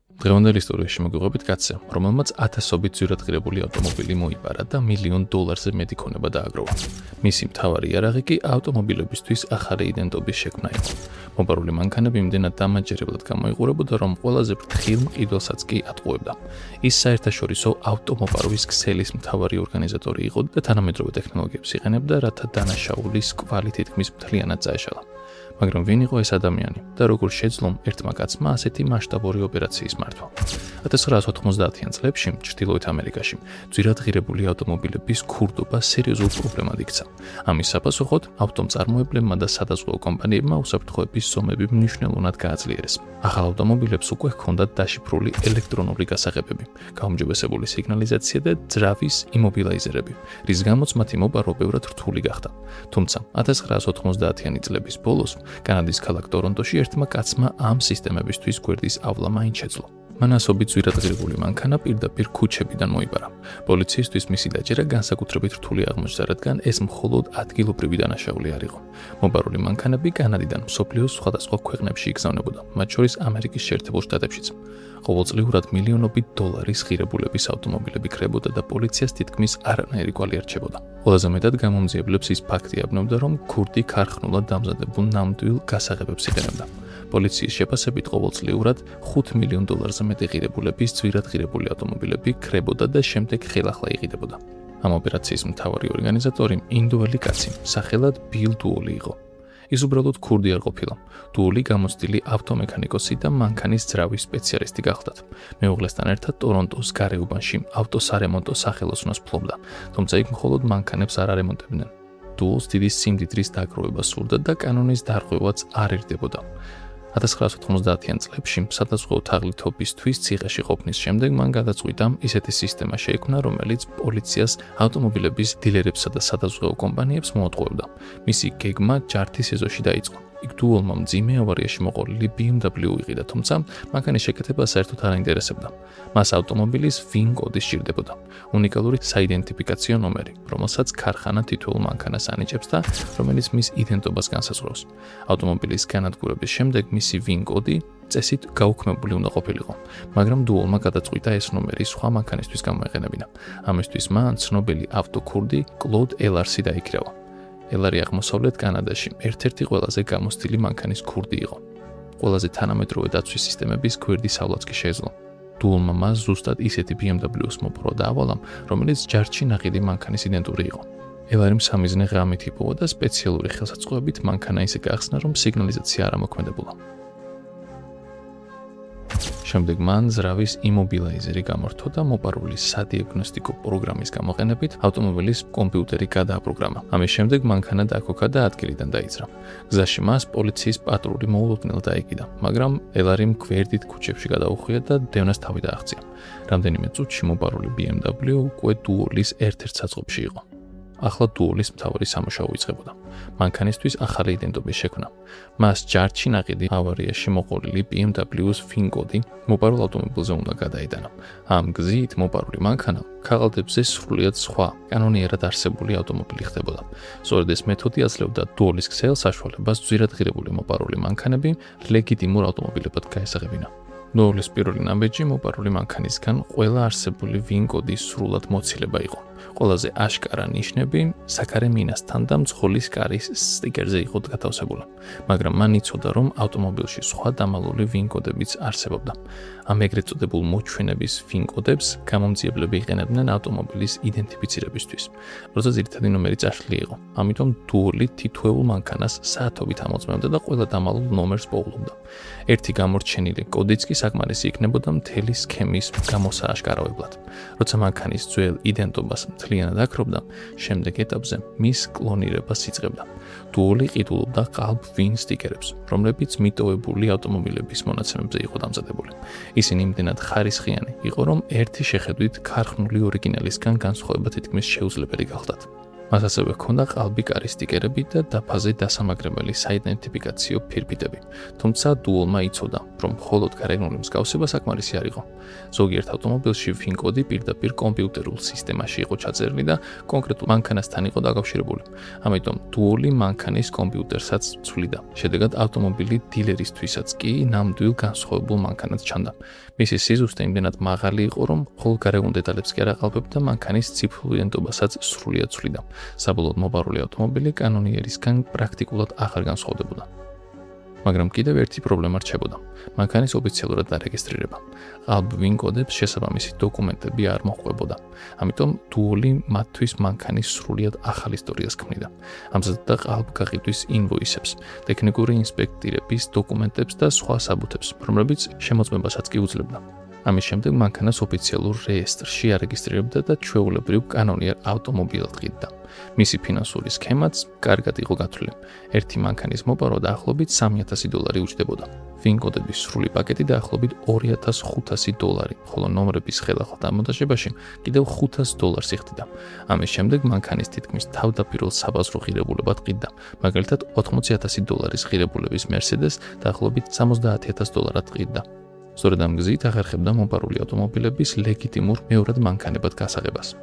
დღევანდელი ისტორიაში მოგვიყვებით კაცზე, რომელმაც ათასობით ძვირადღირებული ავტომობილი მოიპარა და $1,000,000-ზე მეტი ქონება დააგროვა. მისი მთავარი იარაღი კი ავტომობილებისთვის ახალი იდენტობის შექმნა იყო. მოპარული მანქანები იმდენად დამაჯერებლად გამოიყურებოდა, რომ ყველაზე ფრთხილ მყიდველსაც კი ატყუებდა. ის საერთაშორისო ავტომოპარვის ქსელის მთავარი ორგანიზატორი იყო და თანამედროვე ტექნოლოგიებს იყენებდა, რათა დანაშაულის კვალი თითქმის მთლიანად წაეშალა. მაგრამ ვინ იყო ეს ადამიანი და როგორ შეძლო ერთმა კაცმა ასეთი მასშტაბური ოპერაციის მართვა? 1990-იან წლებში ჩრდილოეთ ამერიკაში ძვირადღირებული ავტომობილების ქურდობა სერიოზულ პრობლემად იქცა. ამის საპასუხოდ ავტომწარმოებლებმა და სადაზღვევო კომპანიებმა უსაფრთხოების ზომები მნიშვნელოვნად გააძლიერეს. ახალ ავტომობილებს უკვე ჰქონდათ დაშიფრული ელექტრონული გასაღებები, გაუმჯობესებული სიგნალიზაცია და ძრავის იმობილაიზერები, რის გამოც მათი მოპარვა ბევრად რთული გახდა. თუმცა 1990-იანი წლების ბოლოს კანადის ქალაქ ტორონტოში ერთმა კაცმა ამ სისტემებისთვის გვერდის ავლა მაინც შეძლო. მან ასობით ძვირადღირებული მანქანა პირდაპირ ქუჩებიდან მოიპარა. პოლიციისთვის მისი დაჭერა განსაკუთრებით რთული აღმოჩნდა, რადგან ეს მხოლოდ ადგილობრივი დანაშაული არ იყო. მოპარული მანქანები კანადიდან მსოფლიოს სხვადასხვა ქვეყნებში იგზავნებოდა, მათ შორის ამერიკის შეერთებულ შტატებშიც. ყოველწლიურად მილიონობით დოლარის ღირებულების ავტომობილები კრებოდა და პოლიციას თითქმის არანაირი კვალი არ რჩებოდა. ყველაზე მეტად გამომძიებლებს ის ფაქტი აბნევდა, რომ ქურდი ქარხნულად დამზადებულ ნამდვილ გასაღებებს იყენებდა. პოლიციის შეფასებით ყოველწლიურად $5,000,000-ზე მეტი ღირებულების ძვირადღირებული ავტომობილები კრებოდა და შემდეგ ხელახლა იყიდებოდა. ამ ოპერაციის მთავარი ორგანიზატორი ინდოელი კაცი, სახელად ბილ დუოლი იყო. ის უბრალოდ ქურდი არ ყოფილა. დუოლი გამოცდილი ავტომექანიკოსი და მანქანის ძრავის სპეციალისტი გახლდათ. მეუღლესთან ერთად ტორონტოს გარეუბანში ავტოსარემონტო სახელოსნოს ფლობდა, თუმცა იქ მხოლოდ მანქანებს არ არემონტებდნენ. დუოლს დიდი სიმდიდრის დაგროვება სურდა და კანონის დარღვევაც არ ერდებოდა. 1990-იან წლებში სადაზღვევო თაღლითობისთვის ციხეში ყოფნის შემდეგ მან გადაწყვიტა ისეთი სისტემა შეიქმნა, რომელიც პოლიციას ავტომობილების დილერებსა და სადაზღვევო კომპანიებს მოატყუებდა. მისი გეგმა ჯართის ეზოში დაიწყო. იქ დუოლმა მძიმე ავარიაში მოყოლილი BMW იყიდა, თუმცა მანქანის შეკეთება საერთოდ არ აინტერესებდა. მას ავტომობილის VIN კოდი სჭირდებოდა, უნიკალური საიდენტიფიკაციო ნომერი, რომელსაც ქარხანა თითოეულ მანქანას ანიჭებს და რომელიც მის იდენტობას განსაზღვრავს. ავტომობილის განადგურების შემდეგ მისი VIN კოდი წესით გაუქმებული უნდა ყოფილიყო, მაგრამ დუოლმა გადაწყვიტა ეს ნომერი სხვა მანქანისთვის გამოეყენებინა. ამისთვის მან ცნობილი ავტოქურდი კლოდ ელარსი დაიქირავა. ელარი აღმოსავლეთ კანადაში ერთ-ერთი ყველაზე გამოცდილი მანქანის ქურდი იყო. ყველაზე თანამედროვე დაცვის სისტემების გვერდისავლაც კი შეეძლო. დუოლმა მას ზუსტად ისეთი BMW-ს მოპყრო დაავალა, რომელიც ჯარში ნაყიდი მანქანის იდენტური იყო. ელარიმ სამიზნე ღამით იპოვა და სპეციალური ხელსაწყოებით მანქანა ისე გაახსნა, რომ სიგნალიზაცია არ ამოქმედებულა. შემდეგ მან ძრავის იმობილაიზერი გამორთო და მოპარული სადიაგნოსტიკო პროგრამის გამოყენებით ავტომობილის კომპიუტერი გადააპროგრამა. ამის შემდეგ მანქანა დაქოქა და ადგილიდან დაიძრა. გზაში მას პოლიციის პატრული მოულოდნელად დაეკიდა, მაგრამ ელარიმ გვერდით ქუჩებში გადაუხვია და დევნას თავი დააღწია. რამდენიმე წუთში მოპარული BMW უკვე დუოლის ერთ-ერთ საწყობში იყო. ახლა დუოლის მთავარი სამუშაო იწყებოდა. მანქანისთვის ახალი იდენტობის შექმნა. მას ჯარში ნაყიდი ავარიაში მოყოლილი BMW-ს VIN კოდი მოპარულ ავტომობილზე უნდა გადაიტანა. ამ გზით მოპარული მანქანა ქაღალდებზე სრულიად სხვა, კანონიერად არსებული ავტომობილი ხდებოდა. სწორედ ეს მეთოდი აძლევდა დუოლის ქსელს საშუალებას ძვირადღირებული მოპარული მანქანები ლეგიტიმურ ავტომობილებად გაესაღებინა. დუოლის პირველი ნაბეჯი მოპარული მანქანისგან ყველა არსებული VIN კოდის სრულად მოცილება იყო. ყველაზე აშკარა ნიშნები საქარე მინასთან და მძღოლის კარის სტიკერზე იყო გათავსებული, მაგრამ მან იცოდა, რომ ავტომობილში სხვა დამალული VIN კოდებიც არსებობდა. ამ ეგრეთ წოდებულ მოჩვენების VIN კოდებს გამომძიებლები იყენებდნენ ავტომობილის იდენტიფიცირებისთვის, როცა ძირითადი ნომერი წაშლილი იყო. ამიტომ დუოლი თითოეულ მანქანას საათობით ამოწმებდა და ყველა დამალულ ნომერს პოულობდა. ერთი გამორჩენილი კოდიც კი საკმარისი იქნებოდა მთელი სქემის გამოსააშკარავებლად. როცა მანქანის ძველ იდენტობას მთლიანად აკრობდა, შემდეგ ეტაპზე მის კლონირებას იწყებდა. დუოლი ყიდულობდა ყალბ VIN სტიკერებს, რომლებიც მიტოვებული ავტომობილების მონაცემებზე იყო დამზადებული. ისინი იმდენად ხარისხიანი იყო, რომ ერთი შეხედვით ქარხნული ორიგინალისგან განსხვავება თითქმის შეუძლებელი გახლდათ. მას ასევე ჰქონდა ყალბი კარის სტიკერები და დაფაზე დასამაგრებელი საიდენტიფიკაციო ფირფიტები, თუმცა დუოლმა იცოდა, რომ მხოლოდ გარეგნული მსგავსება საკმარისი არ იყო. ზოგიერთ ავტომობილში VIN კოდი პირდაპირ კომპიუტერულ სისტემაში იყო ჩაწერილი და კონკრეტულ მანქანასთან იყო დაკავშირებული. ამიტომ დუოლი მანქანის კომპიუტერსაც ცვლიდა. შედეგად ავტომობილი დილერისთვისაც კი ნამდვილ განსხვავებულ მანქანას ჩანდა. მისი სიზუსტე იმდენად მაღალი იყო, რომ მხოლოდ გარეგან დეტალებს კი არ აყალბებდა, მანქანის ციფრულ იდენტობასაც სრულიად ცვლიდა. საბოლოოდ მოპარული ავტომობილი კანონიერისგან პრაქტიკულად აღარ განსხვავდებოდა. მაგრამ კიდევ ერთი პრობლემა რჩებოდა. მანქანის ოფიციალურად დარეგისტრირება. ყალბ ვინ კოდებს შესაბამისი დოკუმენტები არ მოჰყვებოდა. ამიტომ დუოლი მათთვის მანქანის სრულიად ახალ ისტორიას ქმნიდა. ამზადდა ყალბ გაყიდვის ინვოისებს, ტექნიკური ინსპექტირების დოკუმენტებს და სხვა საბუთებს, რომლებიც შემოწმებასაც კი უძლებდა. ამის შემდეგ მანქანას ოფიციალურ რეესტრში არეგისტრირებდა და ჩვეულებრივ კანონიერ ავტომობილად ყიდდა. მისი ფინანსური სქემაც კარგად იყო გათვლილი. ერთი მანქანის მოპარვა დაახლოებით $3,000 უჯდებოდა. ვინ კოდების სრული პაკეტი დაახლოებით $2,500, ხოლო ნომრების ხელახალ დამონტაჟებაში კიდევ $500 იხდიდა. ამის შემდეგ მანქანის თითქმის თავდაპირველ საბაზრო ღირებულებად ყიდდა. მაგალითად, $80,000 ღირებულების Mercedes დაახლოებით $70,000 ყიდდა. სწორედ ამ გზით ახერხებდა მოპარული ავტომობილების ლეგიტიმურ მეორად მანქანებად გასაღებას.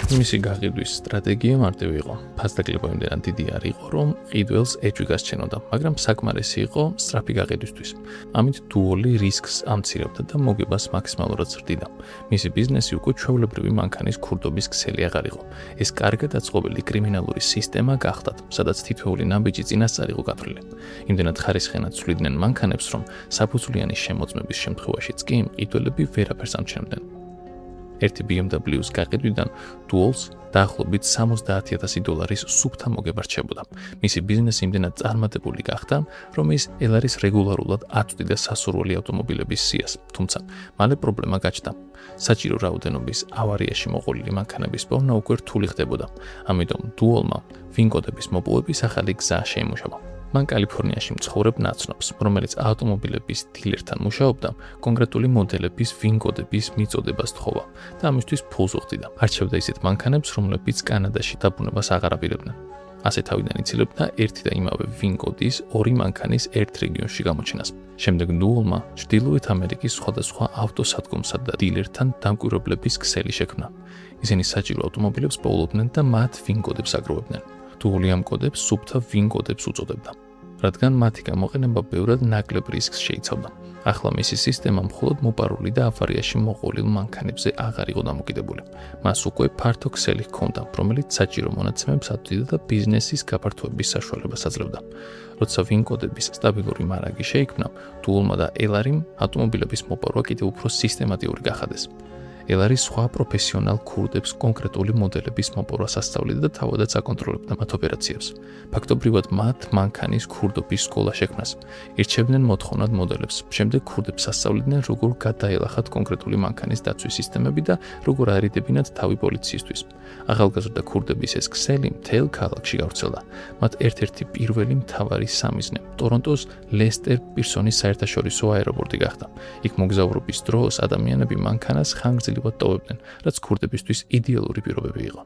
მისი გაყიდვის სტრატეგია მარტივი იყო. ფასდაკლება იმდენად დიდი არ იყო, რომ ყიდველს ეჭვი გასჩენოდა, მაგრამ საკმარისი იყო სწრაფი გაყიდვისთვის. ამით დუოლი რისკს ამცირებდა და მოგებას მაქსიმალურად ზრდიდა. მისი ბიზნესი უკვე ჩვეულებრივი მანქანის ქურდობის ქსელი აღარ იყო. ეს კარგად აწყობილი კრიმინალური სისტემა გახდათ, სადაც თითოეული ნაბიჯი წინასწარ იყო გათვლილი. იმდენად ხარისხენად ცვლიდნენ მანქანებს, რომ საფუძვლიანი შემოწმების შემთხვევაშიც კი მყიდველები ვერაფერს ამჩნევდნენ. ერთი BMW-ს გაყიდვიდან დუოლს დაახლოებით $70,000 სუფთა მოგება რჩებოდა. მისი ბიზნესი იმდენად წარმატებული გახდა, რომ ის ელარის რეგულარულად აწვდიდა სასურველი ავტომობილების სიას, თუმცა მალე პრობლემა გაჩნდა. საჭირო რაოდენობის ავარიაში მოყოლილი მანქანების პოვნა უკვე რთული ხდებოდა. ამიტომ დუოლმა ვინ კოდების მოპოვების ახალი გზა შეიმუშავა. მან კალიფორნიაში მცხოვრებ ნაცნობს, რომელიც ავტომობილების დილერთან მუშაობდა, კონკრეტული მოდელების ვინ კოდების მიწოდებას თხოვა და ამისთვის ფულს უხდიდა. არჩევდა ისეთ მანქანებს, რომლებიც კანადაში დაბრუნებას აღარ აპირებდნენ. ასე თავიდან იცილებდა ერთი და იმავე ვინ კოდის ორი მანქანის ერთ რეგიონში გამოჩენას. შემდეგ დუოლმა ჩრდილოეთ ამერიკის სხვადასხვა ავტოსადგომსა და დილერთან დამკვირვებლების ქსელი შექმნა. ისინი საჭირო ავტომობილებს პოულობდნენ და მათ ვინ კოდებს აგროვებდნენ. დუოლი ამ კოდებს სუფთა ვინ კოდებს უწოდებდა, რადგან მათი გამოყენება ბევრად ნაკლებ რისკს შეიცავდა. ახლა მისი სისტემა მხოლოდ მოპარული და ავარიაში მოყოლილ მანქანებზე აღარ იყო დამოკიდებული. მას უკვე ფართო ქსელი ჰქონდა, რომელიც საჭირო მონაცემებს აწვდიდა და ბიზნესის გაფართოების საშუალებას აძლევდა. როცა ვინ კოდების სტაბილური მარაგი შეიქმნა, დუოლმა და ელარიმ ავტომობილების მოპარვა კიდევ უფრო სისტემატიური გახადეს. ელარი სხვა პროფესიონალ ქურდებს კონკრეტული მოდელების მოპარვას ასწავლიდა და თავადაც აკონტროლებდა მათ ოპერაციებს. ფაქტობრივად მათ მანქანის ქურდობის სკოლა შექმნას. ირჩევდნენ მოთხოვნად მოდელებს, შემდეგ ქურდებს ასწავლიდნენ, როგორ გადაელახათ კონკრეტული მანქანის დაცვის სისტემები და როგორ არიდებინათ თავი პოლიციისთვის. ახალგაზრდა ქურდების ეს ქსელი მთელ ქალაქში გავრცელდა. მათ ერთ-ერთი პირველი მთავარი სამიზნე ტორონტოს ლესტერ პირსონის საერთაშორისო აეროპორტი გახდა. იქ მოგზაურობის დროს ადამიანები მანქანას ხანგრძლივად ტოვებდნენ, რაც ქურდებისთვის იდეალური პირობები იყო.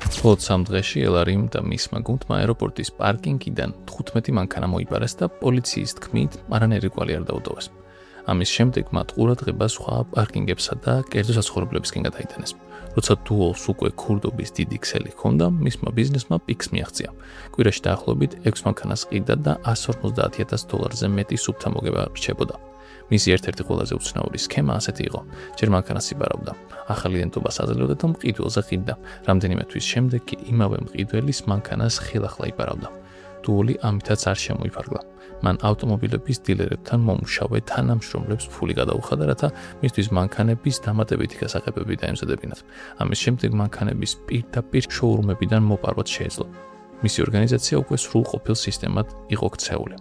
მხოლოდ 3 დღეში ელარიმ და მისმა გუნდმა აეროპორტის პარკინგიდან 15 მანქანა მოიპარეს და პოლიციის თქმით არანაირი კვალი არ დაუტოვეს. ამის შემდეგ მათ ყურადღება სხვა პარკინგებსა და კერძო საცხოვრებლებისკენ გადაიტანეს. როცა დუოლს უკვე ქურდობის დიდი ქსელი ჰქონდა, მისმა ბიზნესმა პიკს მიაღწია. კვირაში დაახლოებით 6 მანქანას ყიდდა და $150,000-ზე მეტი სუფთა მოგება რჩებოდა. მისი ერთ-ერთი ყველაზე უცნაური სქემა ასეთი იყო. ჯერ მანქანას იბარავდა, ახალ იდენტობას აძლევდა და მყიდველზე ყიდდა. რამდენიმე თვის შემდეგ კი იმავე მყიდველის მანქანას ხელახლა იბარავდა. დუოლი ამითაც არ შემოიფარგლა. მან ავტომობილების დილერებთან მომუშავე თანამშრომლებს ფული გადაუხადა, რათა მისთვის მანქანების დამატებითი გასაღებები დაემზადებინათ. ამის შემდეგ მანქანების პირდაპირ შოურუმებიდან მოპარვაც შეეძლო. მისი ორგანიზაცია უკვე სრულყოფილ სისტემად იყო ქცეული.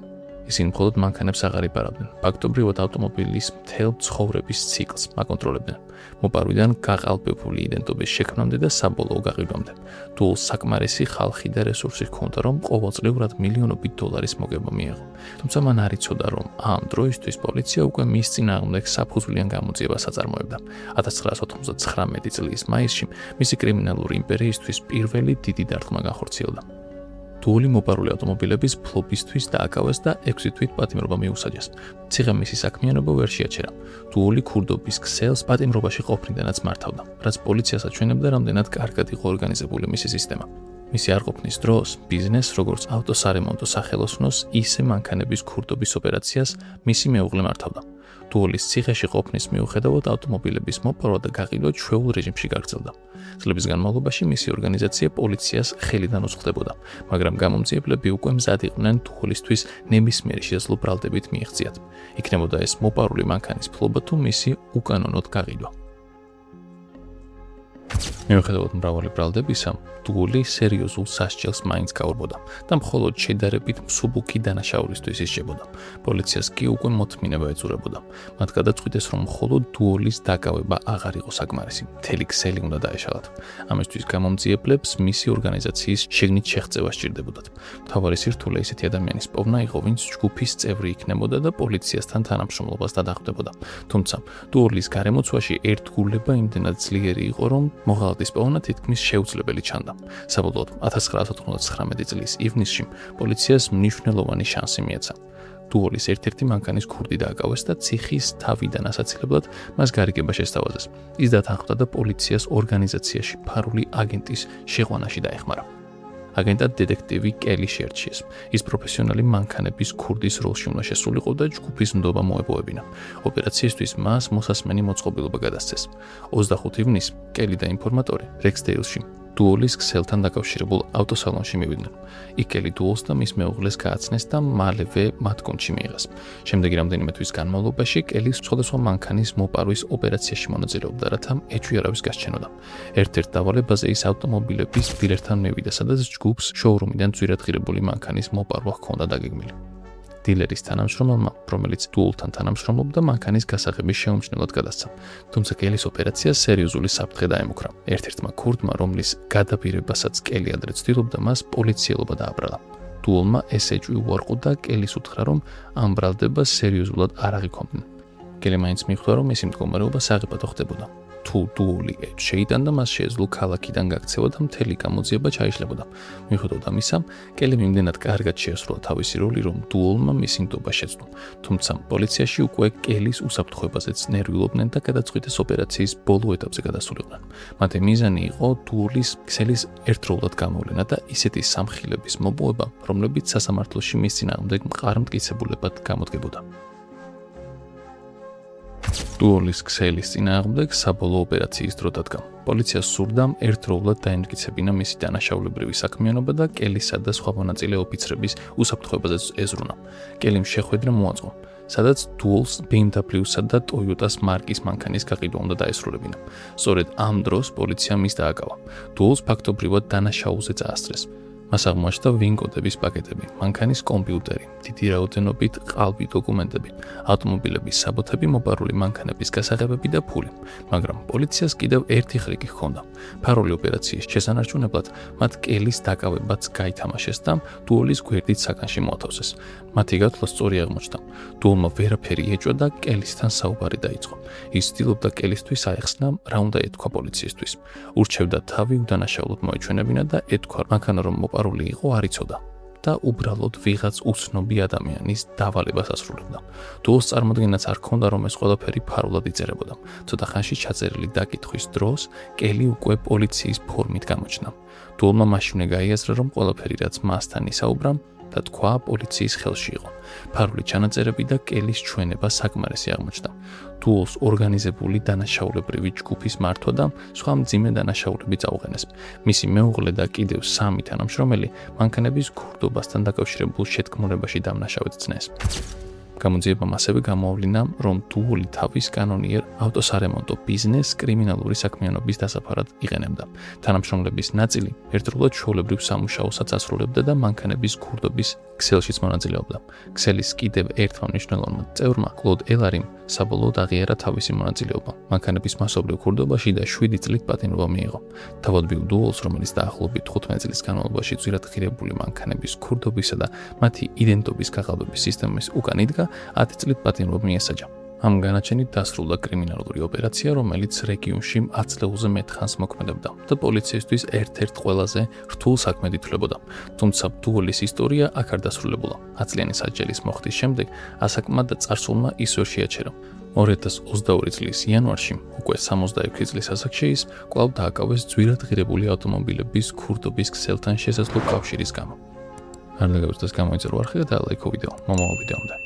ისინი მხოლოდ მანქანებს აღარ იბარავდნენ, ფაქტობრივად ავტომობილის მთელ ცხოვრების ციკლს აკონტროლებდნენ. მოპარვიდან გაყალბებული იდენტობის შექმნამდე და საბოლოო გაყიდვამდე. დუოლს საკმარისი ხალხი და რესურსი ჰქონდა, რომ ყოველწლიურად მილიონობით $-ის მოგება მიეღო. თუმცა მან არ იცოდა, რომ ამ დროისთვის პოლიცია უკვე მის წინააღმდეგ საფუძვლიან გამოძიებას აწარმოებდა. 1999 წლის მაისში მისი კრიმინალური იმპერიისთვის პირველი დიდი დარტყმა განხორციელდა. დუოლი მოპარული ავტომობილების ფლობისთვის დააკავეს და 6 თვით პატიმრობა მიუსაჯეს. ციხე მისი საქმიანობა ვერ შეაჩერა. დუოლი ქურდობის ქსელს პატიმრობაში ყოფნიდანაც მართავდა, რაც პოლიციას აჩვენებდა, რამდენად კარგად იყო ორგანიზებული მისი სისტემა. მისი არ ყოფნის დროს ბიზნესს, როგორც ავტოსარემონტო სახელოსნოს, ისე მანქანების ქურდობის ოპერაციას მისი მეუღლე მართავდა. დუოლის ციხეში ყოფნის მიუხედავად ავტომობილების მოპარვა და გაყიდვა ჩვეულ რეჟიმში გაგრძელდა. წლების განმავლობაში მისი ორგანიზაცია პოლიციას ხელიდან უწყდებოდა, მაგრამ გამომძიებლები უკვე მზად იყვნენ დუოლისთვის ნებისმიერი შესაძლო ბრალდებით მიეღწიათ. იქნებოდა ეს მოპარული მანქანის ფლობა თუ მისი უკანონოდ გაყიდვა. მიუხედავად მრავალი ბრალდებისა, დუოლი სერიოზულ სასჯელს მაინც გაურბოდა და მხოლოდ შედარებით მსუბუქი დანაშაულისთვის ისჯებოდა. პოლიციას კი უკვე მოთმინება ეწურებოდა. მათ გადაწყვიტეს, რომ მხოლოდ დუოლის დაკავება აღარ იყო საკმარისი, მთელი ქსელი უნდა დაეშალათ. ამისთვის გამომძიებლებს მისი ორგანიზაციის შიგნით შეღწევა სჭირდებოდათ. მთავარი სირთულე ისეთი ადამიანის პოვნა იყო, ვინც ჯგუფის წევრი იქნებოდა და პოლიციასთან თანამშრომლობას დადახდებოდა. თუმცა დუოლის გარემოცვაში ერთგულება იმდენად ძლიერი იყო, რომ მოღალატის პოვნა თითქმის შეუძლებელი ჩანდა. საბოლოოდ 1999 წლის ივნისში პოლიციას მნიშვნელოვანი შანსი მიეცა. დუოლის ერთ-ერთი მანქანის ქურდი დააკავეს და ციხის თავიდან ასაცილებლად მას გარიგება შესთავაზეს. ის დათანხმდა და პოლიციას ორგანიზაციაში ფარული აგენტის შეყვანაში დაეხმარა. აგენტად დედექტივი კელი შერჩიეს. ის პროფესიონალი მანქანების ქურდის როლში უნდა შესულიყო და ჯგუფის ნდობა მოეპოვებინა. ოპერაციისთვის მას მოსასმენი მოწყობილობა გადასცეს. 25 ივნისს კელი და ინფორმატორი რექსდეილში დუოლის ქსელთან დაკავშირებულ ავტოსალონში მივიდნენ. იქ კელი დუოლს და მის მეუღლეს გააცნეს და მალევე მათ გუნდში მიიღეს. შემდეგი რამდენიმე თვის განმავლობაში კელი სხვადასხვა მანქანის მოპარვის ოპერაციაში მონაწილეობდა, რათა ეჭვი გასჩენოდა. ერთ-ერთ დავალებაზე ის ავტომობილების დილერთან მივიდა, სადაც ჯგუფს შოურუმიდან ძვირადღირებული მანქანის მოპარვა ჰქონდა დაგეგმილი. დილერის თანამშრომელმა, რომელიც დუოლთან თანამშრომლობდა, მანქანის გასაღების შეუმჩნევლად გადასცა. თუმცა კელის ოპერაციას სერიოზული საფრთხე დაემუქრა. ერთ-ერთმა ქურდმა, რომლის გადაბირებასაც კელი ადრე ცდილობდა, მას პოლიციელობა დააბრალა. დუოლმა ეს ეჭვი უარყო და კელის უთხრა, რომ ამ ბრალდებას სერიოზულად არ აღიქვამდნენ. კელი მაინც მიხვდა, რომ მისი მდგომარეობა საღებავ ხდებოდა. თუ დუოლი შეიტანდა, მას შეეძლო ქალაქიდან გაქცევა და მთელი გამოძიება ჩაიშლებოდა. მიუხედავად ამისა, კელიმ იმდენად კარგად შეასრულა თავისი როლი, რომ დუოლმა მისი ნდობა შეძლო. თუმცა პოლიციაში უკვე კელის უსაფრთხოებაზეც ნერვიულობდნენ და გადაწყვიტეს ოპერაციის ბოლო ეტაპზე გადასულიყვნენ. მათი მიზანი იყო დუოლის ქსელის ერთდროულად გამოვლენა და ისეთი სამხილების მოპოვება, რომლებიც სასამართლოში მის წინააღმდეგ მყარ მტკიცებულებად გამოდგებოდა. დუოლის ქსელის წინააღმდეგ საბოლოო ოპერაციის დრო დადგა. პოლიციას სურდა ერთდროულად დაემტკიცებინა მისი დანაშაულებრივი საქმიანობა და კელისა და სხვა მონაწილე ოფიცრების უსაფრთხოებაზეც ეზრუნა. კელიმ შეხვედრა მოაწყო, სადაც დუოლს BMW-სა და Toyota-s მარკის მანქანის გაყიდვა უნდა დაესრულებინა. სწორედ ამ დროს პოლიცია მის დააკავა. დუოლს ფაქტობრივად დანაშაულზე წაასწრეს. მას აღმოაჩნდა ვინ-კოდების პაკეტები, მანქანის კომპიუტერი, დიდი რაოდენობით ყალბი დოკუმენტები, ავტომობილების საბუთები, მოპარული მანქანების გასაღებები და ფული. მაგრამ პოლიციას კიდევ ერთი ხრიკი ჰქონდა. ფარული ოპერაციის შესანარჩუნებლად მათ კელის დაკავებაც გაითამაშეს და დუოლის გვერდით საკანში მოათავსეს. მათი გათვლა სწორი აღმოჩნდა. დუოლმა ვერაფერი ეჭვა და კელისთან საუბარი დაიწყო. ის ცდილობდა კელისთვის აეხსნა, რა უნდა ეთქვა პოლიციისთვის. ურჩევდა თავი უდანაშაულოდ მოეჩვენებინა და ეთქვა, მანქანა რომ მოპარული იყო არ იცოდა და უბრალოდ ვიღაც უცნობი ადამიანის დავალებას ასრულებდა. დუოლს წარმოდგენაც არ ჰქონდა, რომ ეს ყველაფერი ფარულად იწერებოდა. ცოტა ხანში ჩაწერილი დაკითხვის დროს კელი უკვე პოლიციის ფორმით გამოჩნდა. დუოლმა მაშინვე გაიაზრა, რომ ყველაფერი რაც მასთან ისაუბრა და თქვა პოლიციის ხელში იყო. ფარული ჩანაწერები და კელის ჩვენება საკმარისი აღმოჩნდა. დუოლს ორგანიზებული დანაშაულებრივი ჯგუფის მართვა და სხვა მძიმე დანაშაულები წაუყენეს. მისი მეუღლე და კიდევ 3 თანამშრომელი მანქანების ქურდობასთან დაკავშირებულ შეთქმულებაში დამნაშავედ ცნეს. გამოძიებამ ასევე გამოავლინა, რომ დუოლი თავის კანონიერ ავტოსარემონტო ბიზნესს კრიმინალური საქმიანობის დასაფარად იყენებდა. თანამშრომლების ნაწილი ერთდროულად ჩვეულებრივ სამუშაოსაც ასრულებდა და მანქანების ქურდობის ქსელშიც მონაწილეობდა. ქსელის კიდევ ერთმა მნიშვნელოვანმა წევრმა, კლოდ ელარიმ, საბოლოოდ აღიარა თავისი მონაწილეობა მანქანების მასობრივ ქურდობაში და 7 წლით პატიმრობა მიიღო. თავადბილ დუოლს, რომელიც დაახლოებით 15 წლის განმავლობაში ძვირადღირებული მანქანების ქურდობისა და მათი იდენტობის გაღალბების სისტემის უკან იდგა, 10 წლით პატიმრობა მიესაჯა. ამ განაჩენით დასრულდა კრიმინალური ოპერაცია, რომელიც რეგიონში 10 წლზე მეტ ხანს მოქმედებდა და პოლიციისთვის ერთ-ერთ ყველაზე რთულ საქმედ ითვლებოდა. თუმცა დუოლის ისტორია აქ არ დასრულებულა. 10 წლიანი სასჯელის მოხდის შემდეგ ასაკმა და წარსულმა ის ვერ შეაჩერა. 2022 წლის იანვარში, უკვე 66 წლის ასაკში ის კვლავ დააკავეს ძვირად ღირებული ავტომობილების ქურდობის ქსელთან შესაძლო კავშირის გამო. არ დაგავიწყდეს გამოიწერო არხი და ლაიქო ვიდეო. მომავალ ვიდეომდე.